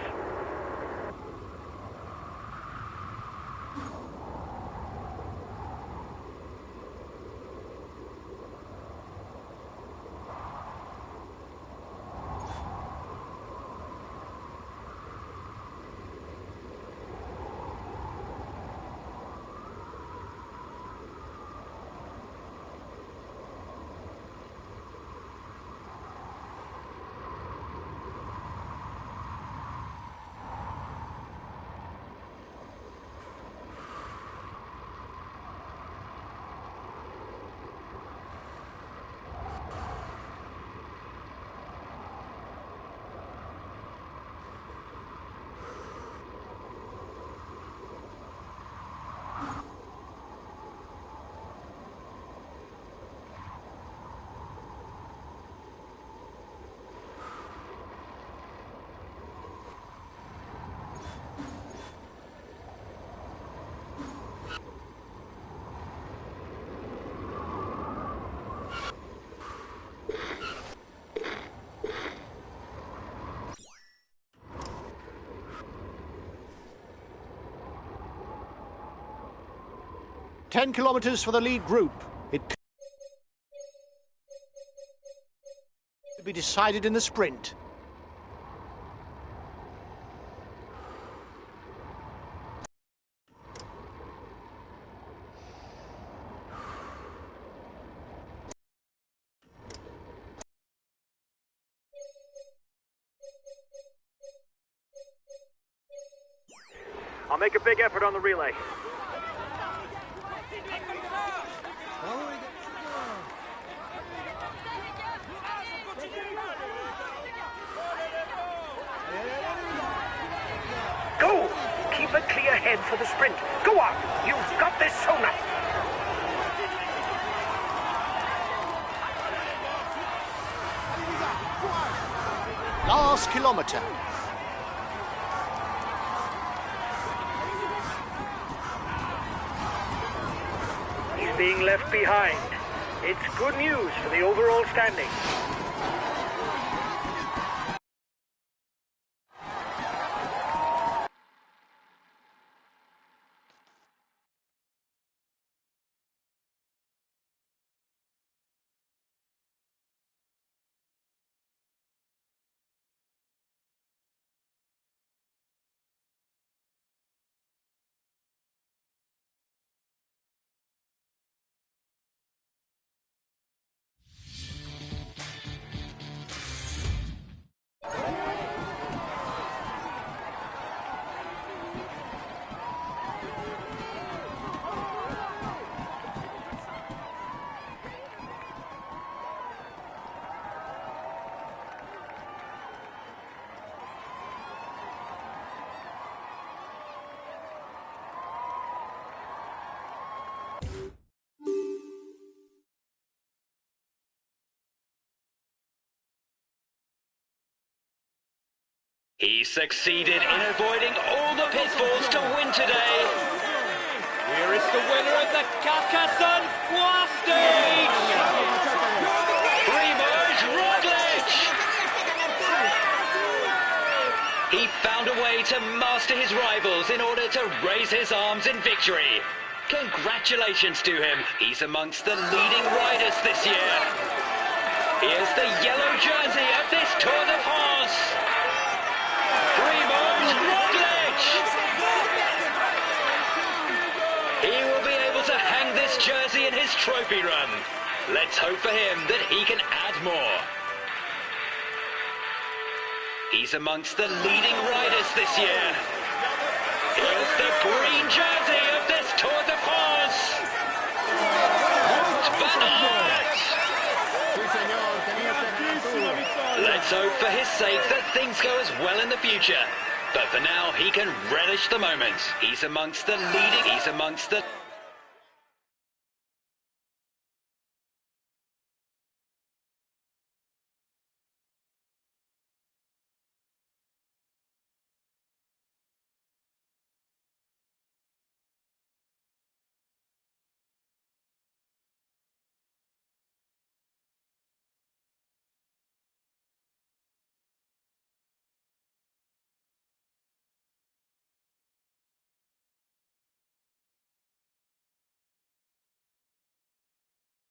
Ten kilometres for the lead group. It could be decided in the sprint. I'll make a big effort on the relay. Bravo les gars. Go! Keep a clear head for the sprint. Go on! You've got this sewn up! Last kilometre. He's being left behind. It's good news for the overall standing. He succeeded in avoiding all the pitfalls to win today. Here is the winner of the Carcassonne Foire Stage! Primož Roglič! He found a way to master his rivals in order to raise his arms in victory. Congratulations to him. He's amongst the leading riders this year. Here's the yellow jersey of this Tour de France. Primož Roglic. He will be able to hang this jersey in his trophy room. Let's hope for him that he can add more. He's amongst the leading riders this year. Here's the green jersey of this Tour de France. Van Aert. Let's hope for his sake that things go as well in the future. But for now, he can relish the moment. He's amongst the leading. He's amongst the...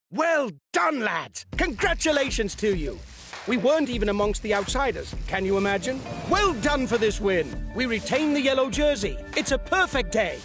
Well done, lads! Congratulations to you! We weren't even amongst the outsiders, can you imagine? Well done for this win! We retain the yellow jersey. It's a perfect day!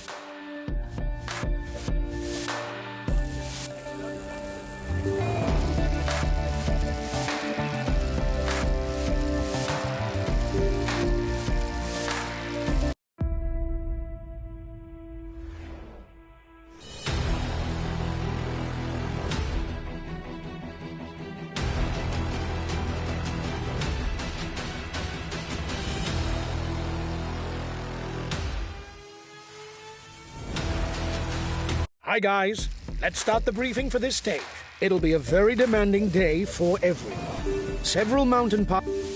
Hi guys, let's start the briefing for this stage. It'll be a very demanding day for everyone. Several mountain parks.